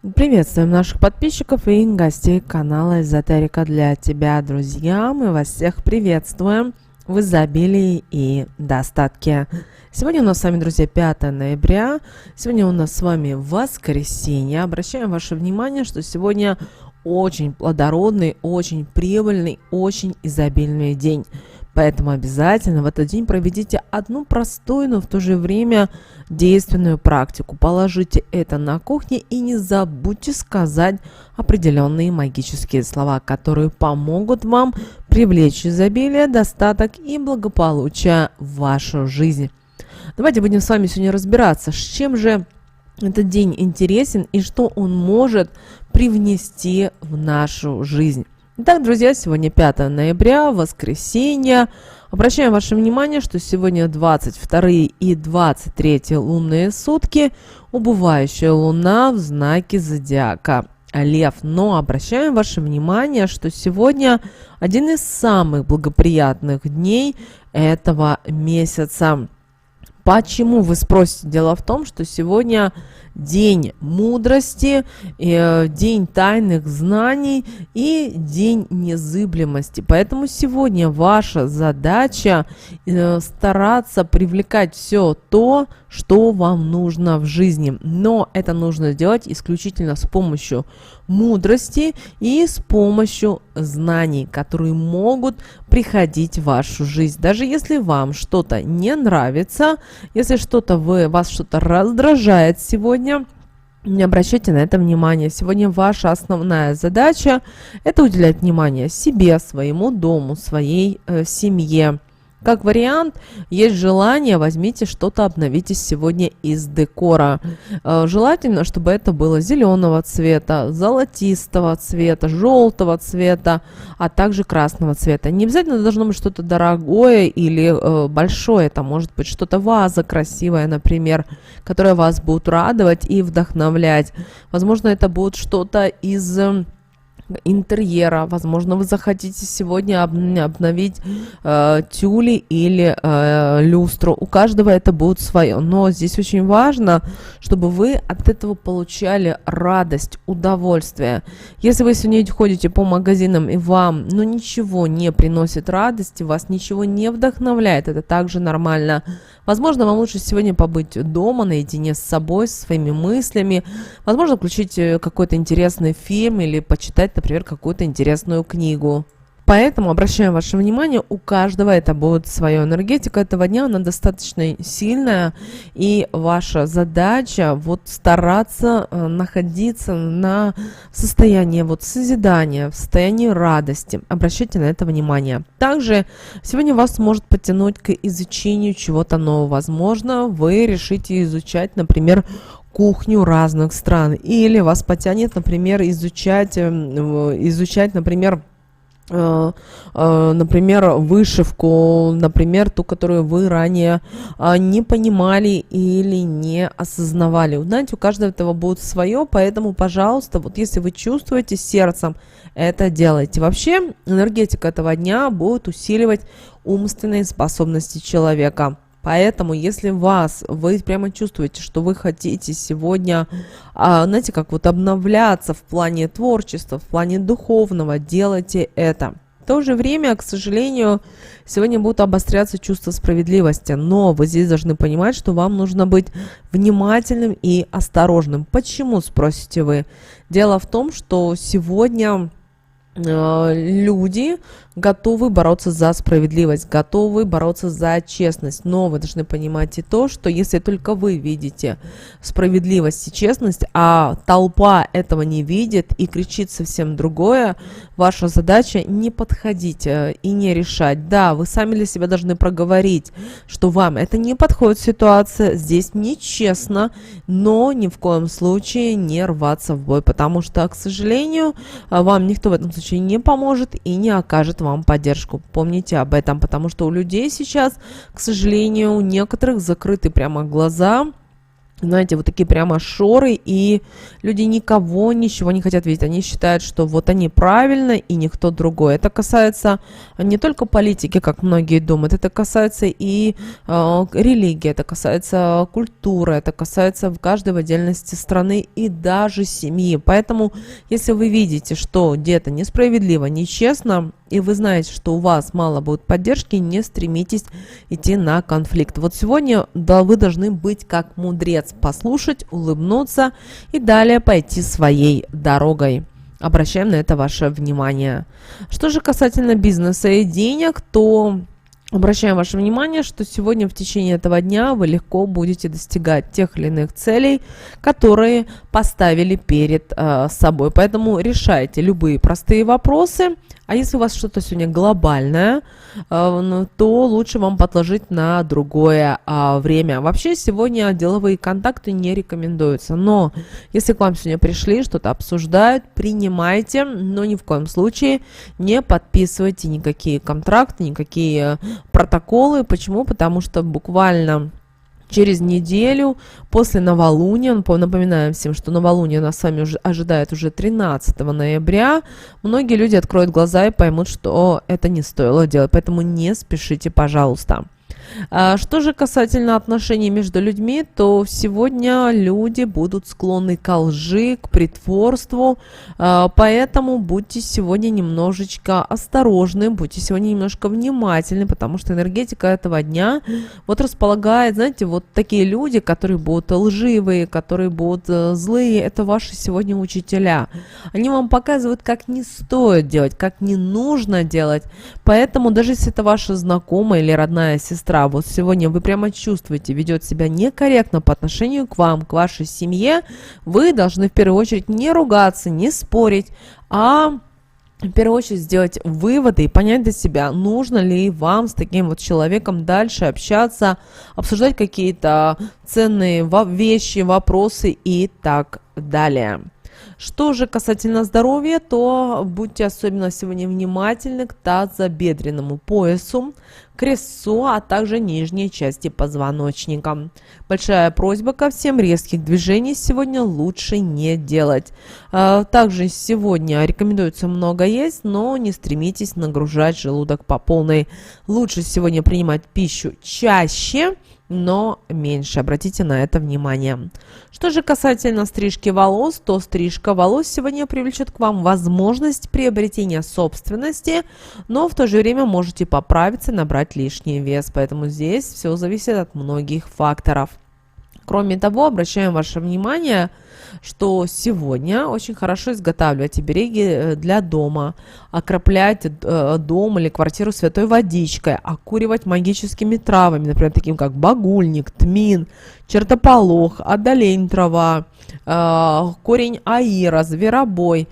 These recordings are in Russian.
Приветствуем наших подписчиков и гостей канала Эзотерика для тебя, друзья. Мы вас всех приветствуем в изобилии и достатке. Сегодня у нас с вами, друзья, 5 ноября. Сегодня у нас с вами воскресенье. Обращаем ваше внимание, что сегодня очень плодородный, очень прибыльный, очень изобильный день. Поэтому обязательно в этот день проведите одну простую, но в то же время действенную практику. Положите это на кухне и не забудьте сказать определенные магические слова, которые помогут вам привлечь изобилие, достаток и благополучие в вашу жизнь. Давайте будем с вами сегодня разбираться, с чем же этот день интересен и что он может привнести в нашу жизнь. Итак, друзья, сегодня 5 ноября, воскресенье. Обращаем ваше внимание, что сегодня 22 и 23 лунные сутки, убывающая луна в знаке зодиака Лев. Но обращаем ваше внимание, что сегодня один из самых благоприятных дней этого месяца. Почему, вы спросите? Дело в том, что сегодня день мудрости, день тайных знаний и день незыблемости. Поэтому сегодня ваша задача стараться привлекать все то, что вам нужно в жизни. Но это нужно делать исключительно с помощью мудрости и с помощью знаний, которые могут приходить в вашу жизнь. Даже если вам что-то не нравится, если вас что-то раздражает сегодня, не обращайте на это внимания. Сегодня ваша основная задача – это уделять внимание себе, своему дому, своей семье. Как вариант, есть желание, возьмите что-то, обновите сегодня из декора. Желательно, чтобы это было зеленого цвета, золотистого цвета, желтого цвета, а также красного цвета. Не обязательно должно быть что-то дорогое или большое. Это может быть что-то ваза красивая, например, которая вас будет радовать и вдохновлять. Возможно, это будет что-то из интерьера. Возможно, вы захотите сегодня обновить тюли или люстру. У каждого это будет свое. Но здесь очень важно, чтобы вы от этого получали радость, удовольствие. Если вы сегодня ходите по магазинам и вам ничего не приносит радости, вас ничего не вдохновляет, это также нормально. Возможно, вам лучше сегодня побыть дома, наедине с собой, со своими мыслями. Возможно, включить какой-то интересный фильм или почитать, например, какую-то интересную книгу. Поэтому обращаем ваше внимание, у каждого это будет своя энергетика этого дня, она достаточно сильная, и ваша задача стараться находиться на состоянии созидания, в состоянии радости. Обращайте на это внимание. Также сегодня вас может потянуть к изучению чего-то нового. Возможно, вы решите изучать, например, кухню разных стран, или вас потянет, например, изучать, например, вышивку, например, ту, которую вы ранее не понимали или не осознавали. Знаете, у каждого этого будет свое, поэтому, пожалуйста, если вы чувствуете сердцем, это делайте. Вообще, энергетика этого дня будет усиливать умственные способности человека. Поэтому, если вы прямо чувствуете, что вы хотите сегодня, знаете, обновляться в плане творчества, в плане духовного, делайте это. В то же время, к сожалению, сегодня будут обостряться чувства справедливости, но вы здесь должны понимать, что вам нужно быть внимательным и осторожным. Почему, спросите вы? Дело в том, что сегодня люди готовы бороться за справедливость, готовы бороться за честность. Но вы должны понимать и то, что если только вы видите справедливость и честность, а толпа этого не видит и кричит совсем другое, ваша задача не подходить и не решать. Да, вы сами для себя должны проговорить, что вам это не подходит ситуация, здесь нечестно, но ни в коем случае не рваться в бой, потому что, к сожалению, вам никто в этом случае не поможет и не окажет вам поддержку. Помните об этом, потому что у людей сейчас, к сожалению, у некоторых закрыты прямо глаза знаете, вот такие прямо шоры, и люди никого, ничего не хотят видеть. Они считают, что вот они правильно, и никто другой. Это касается не только политики, как многие думают, это касается и религии, это касается культуры, это касается в каждой в отдельности страны и даже семьи. Поэтому, если вы видите, что где-то несправедливо, нечестно, и вы знаете, что у вас мало будет поддержки, не стремитесь идти на конфликт. Вот сегодня вы должны быть как мудрец, послушать, улыбнуться и далее пойти своей дорогой. Обращаем на это ваше внимание. Что же касательно бизнеса и денег, то обращаем ваше внимание, что сегодня в течение этого дня вы легко будете достигать тех или иных целей, которые поставили перед собой. Поэтому решайте любые простые вопросы. А если у вас что-то сегодня глобальное, то лучше вам подложить на другое время. Вообще сегодня деловые контакты не рекомендуются. Но если к вам сегодня пришли, что-то обсуждают, принимайте, но ни в коем случае не подписывайте никакие контракты, никакие протоколы. Почему? Потому что буквально через неделю после новолуния, напоминаем всем, что новолуние нас с вами уже ожидает уже 13 ноября, многие люди откроют глаза и поймут, что это не стоило делать, поэтому не спешите, пожалуйста. Что же касательно отношений между людьми, то сегодня люди будут склонны к лжи, к притворству, поэтому будьте сегодня немножечко осторожны, будьте сегодня немножко внимательны, потому что энергетика этого дня вот располагает, знаете, вот такие люди, которые будут лживые, которые будут злые, это ваши сегодня учителя. Они вам показывают, как не стоит делать, как не нужно делать, поэтому даже если это ваша знакомая или родная сестра, вот сегодня вы прямо чувствуете, ведет себя некорректно по отношению к вам, к вашей семье, вы должны в первую очередь не ругаться, не спорить, а в первую очередь сделать выводы и понять для себя, нужно ли вам с таким вот человеком дальше общаться, обсуждать какие-то ценные вещи, вопросы и так далее. Что же касательно здоровья, то будьте особенно сегодня внимательны к тазобедренному поясу, крестцу, а также нижней части позвоночника. Большая просьба ко всем: резких движений сегодня лучше не делать. Также сегодня рекомендуется много есть, но не стремитесь нагружать желудок по полной. Лучше сегодня принимать пищу чаще, но меньше. Обратите на это внимание. Что же касательно стрижки волос, то стрижка волос сегодня привлечет к вам возможность приобретения собственности, но в то же время можете поправиться, набрать лишний вес. Поэтому здесь все зависит от многих факторов. Кроме того, обращаем ваше внимание, что сегодня очень хорошо изготавливать обереги для дома, окроплять дом или квартиру святой водичкой, окуривать магическими травами, например, таким как багульник, тмин, чертополох, одолень трава, корень аира, зверобой.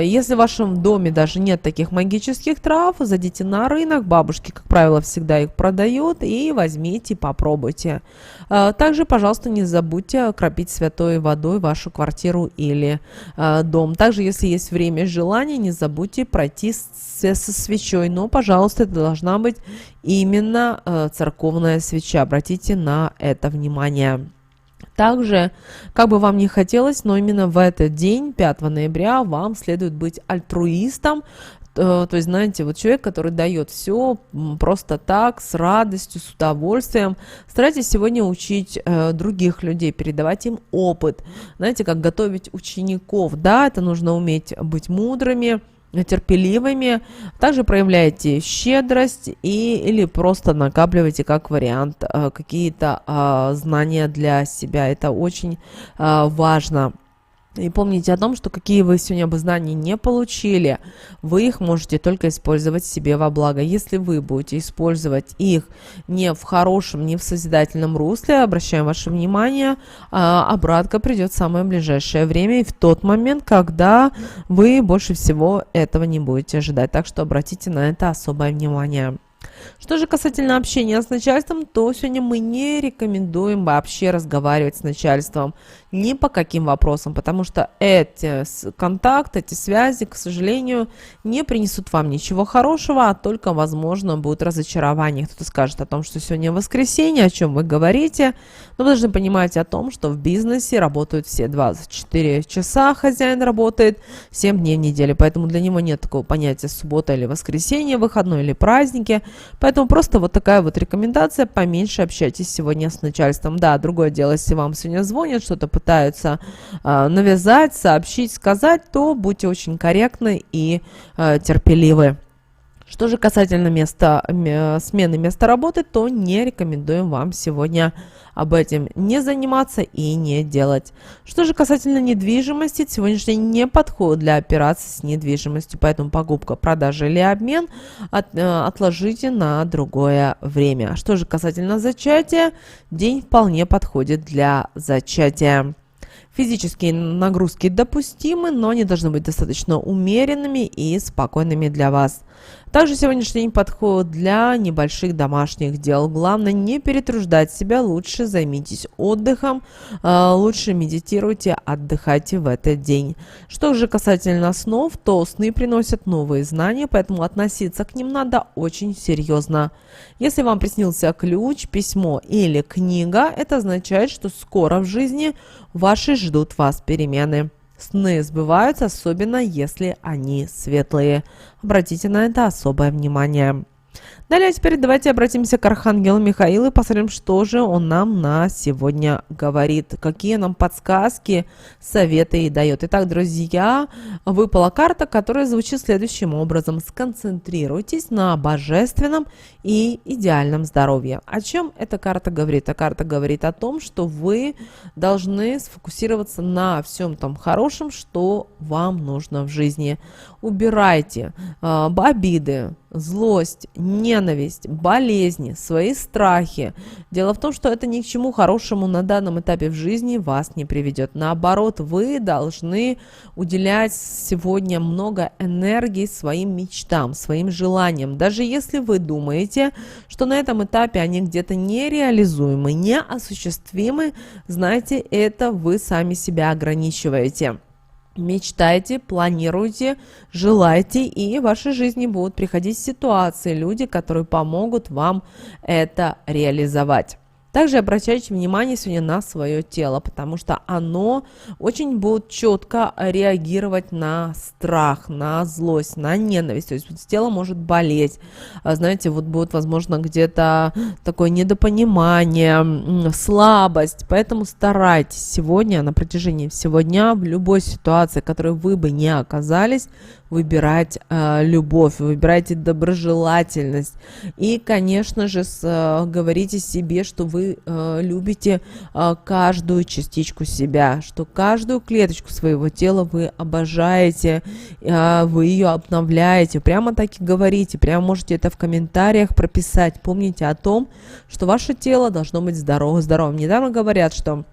Если в вашем доме даже нет таких магических трав, зайдите на рынок, бабушки, как правило, всегда их продают, и возьмите, попробуйте. Также, пожалуйста, не забудьте окропить святой водой вашу квартиру или дом. Также, если есть время и желание, не забудьте пройти со свечой, но, пожалуйста, это должна быть именно церковная свеча. Обратите на это внимание. Также, как бы вам ни хотелось, но именно в этот день, 5 ноября, вам следует быть альтруистом. То есть, знаете, вот человек, который дает все просто так, с радостью, с удовольствием. Старайтесь сегодня учить других людей, передавать им опыт. Знаете, как готовить учеников. Да, это нужно уметь быть мудрыми, терпеливыми. Также проявляйте щедрость или просто накапливайте как вариант какие-то знания для себя. Это очень важно. И помните о том, что какие вы сегодня бы знания не получили, вы их можете только использовать себе во благо. Если вы будете использовать их не в хорошем, не в созидательном русле, обращаем ваше внимание, обратка придет в самое ближайшее время и в тот момент, когда вы больше всего этого не будете ожидать. Так что обратите на это особое внимание. Что же касательно общения с начальством, то сегодня мы не рекомендуем вообще разговаривать с начальством. ни по каким вопросам, потому что эти контакты, эти связи, к сожалению, не принесут вам ничего хорошего, а только, возможно, будет разочарование. Кто-то скажет о том, что сегодня воскресенье, о чем вы говорите, но вы должны понимать о том, что в бизнесе работают все 24 часа, хозяин работает 7 дней в неделю, поэтому для него нет такого понятия суббота или воскресенье, выходной или праздники, поэтому просто вот такая вот рекомендация: поменьше общайтесь сегодня с начальством. Да, другое дело, если вам сегодня звонят, что-то пытаются навязать, сообщить, сказать, то будьте очень корректны и терпеливы. Что же касательно смены места работы, то не рекомендуем вам сегодня об этом не заниматься и не делать. Что же касательно недвижимости, сегодняшний день не подходит для операций с недвижимостью, поэтому покупка, продажа или обмен отложите на другое время. Что же касательно зачатия, день вполне подходит для зачатия. Физические нагрузки допустимы, но они должны быть достаточно умеренными и спокойными для вас. Также сегодняшний день подходит для небольших домашних дел. Главное, не перетруждать себя, лучше займитесь отдыхом, лучше медитируйте, отдыхайте в этот день. Что же касательно снов, то сны приносят новые знания, поэтому относиться к ним надо очень серьезно. Если вам приснился ключ, письмо или книга, это означает, что скоро в жизни вашей ждут вас перемены. Сны сбываются, особенно если они светлые. Обратите на это особое внимание. Далее теперь давайте обратимся к Архангелу Михаилу и посмотрим, что же он нам на сегодня говорит, какие нам подсказки, советы и дает. Итак, друзья, выпала карта, которая звучит следующим образом: сконцентрируйтесь на божественном и идеальном здоровье. О чем эта карта говорит? Эта карта говорит о том, что вы должны сфокусироваться на всем том хорошем, что вам нужно в жизни. Убирайте обиды, злость, ненависть, болезни, свои страхи. Дело в том, что это ни к чему хорошему на данном этапе в жизни вас не приведет. Наоборот, вы должны уделять сегодня много энергии своим мечтам, своим желаниям. Даже если вы думаете, что на этом этапе они где-то нереализуемы, неосуществимы, знаете, это вы сами себя ограничиваете. Мечтайте, планируйте, желайте, и в вашей жизни будут приходить ситуации, люди, которые помогут вам это реализовать. Также обращайте внимание сегодня на свое тело, потому что оно очень будет четко реагировать на страх, на злость, на ненависть. То есть вот тело может болеть, знаете, вот будет, возможно, где-то такое недопонимание, слабость. Поэтому старайтесь сегодня, на протяжении всего дня, в любой ситуации, в которой вы бы не оказались, выбирать любовь, выбирайте доброжелательность. И, конечно же, говорите себе, что вы любите каждую частичку себя, что каждую клеточку своего тела вы обожаете, вы ее обновляете. Прямо так и говорите, прямо можете это в комментариях прописать. Помните о том, что ваше тело должно быть здоровым. Недавно говорят, что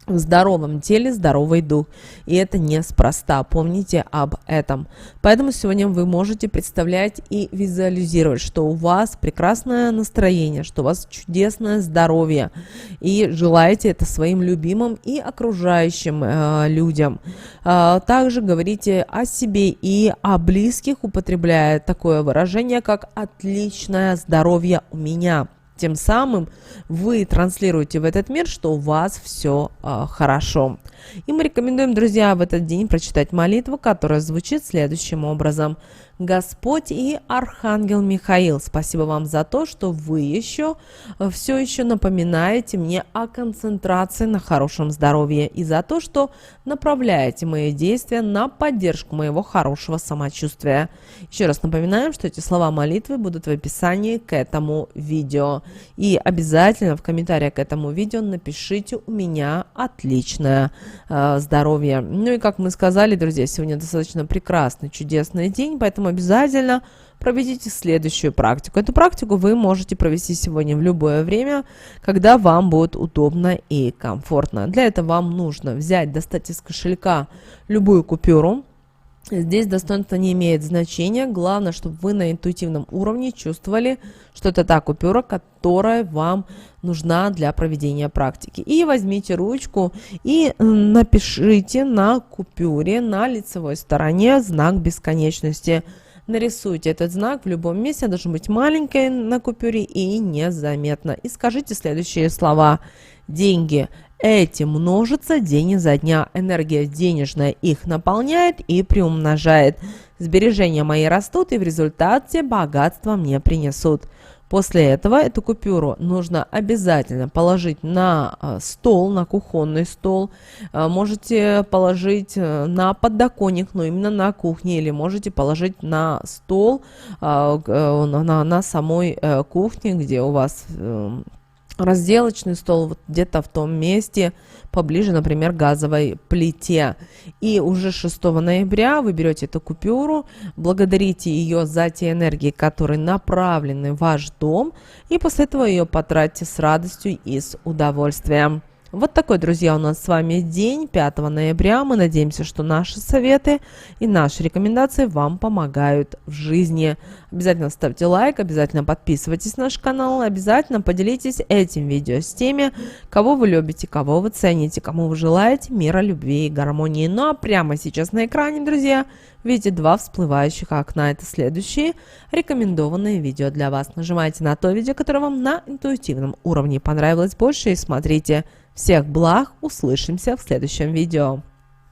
в здоровом теле здоровый дух. И это неспроста. Помните об этом. Поэтому сегодня вы можете представлять и визуализировать, что у вас прекрасное настроение, что у вас чудесное здоровье. И желаете это своим любимым и окружающим людям. Также говорите о себе и о близких, употребляя такое выражение, как «отличное здоровье у меня». Тем самым вы транслируете в этот мир, что у вас все хорошо. И мы рекомендуем, друзья, в этот день прочитать молитву, которая звучит следующим образом. Господь и Архангел Михаил, спасибо вам за то, что вы все еще напоминаете мне о концентрации на хорошем здоровье и за то, что направляете мои действия на поддержку моего хорошего самочувствия. Еще раз напоминаем, что эти слова молитвы будут в описании к этому видео. И обязательно в комментариях к этому видео напишите: у меня отличное здоровье. Ну и как мы сказали, друзья, сегодня достаточно прекрасный, чудесный день, поэтому обязательно проведите следующую практику. Эту практику вы можете провести сегодня в любое время, когда вам будет удобно и комфортно. Для этого вам нужно достать из кошелька любую купюру, Здесь достоинство не имеет значения. Главное, чтобы вы на интуитивном уровне чувствовали, что это та купюра, которая вам нужна для проведения практики. И возьмите ручку и напишите на купюре на лицевой стороне знак бесконечности. Нарисуйте этот знак в любом месте, должен быть маленький на купюре и незаметно. И скажите следующие слова. Деньги эти множатся день изо дня. Энергия денежная их наполняет и приумножает. Сбережения мои растут и в результате богатство мне принесут. После этого эту купюру нужно обязательно положить на стол, на кухонный стол. Можете положить на подоконник, но именно на кухне, или можете положить на стол на самой кухне, где у вас разделочный стол, вот где-то в том месте, поближе, например, к газовой плите. И уже 6 ноября вы берете эту купюру, благодарите ее за те энергии, которые направлены в ваш дом, и после этого ее потратьте с радостью и с удовольствием. Вот такой, друзья, у нас с вами день 5 ноября. Мы надеемся, что наши советы и наши рекомендации вам помогают в жизни. Обязательно ставьте лайк, обязательно подписывайтесь на наш канал, обязательно поделитесь этим видео с теми, кого вы любите, кого вы цените, кому вы желаете мира, любви и гармонии. Ну а прямо сейчас на экране, друзья, видите 2 всплывающих окна. Это следующие рекомендованные видео для вас. Нажимайте на то видео, которое вам на интуитивном уровне понравилось больше, и смотрите. Всех благ, услышимся в следующем видео.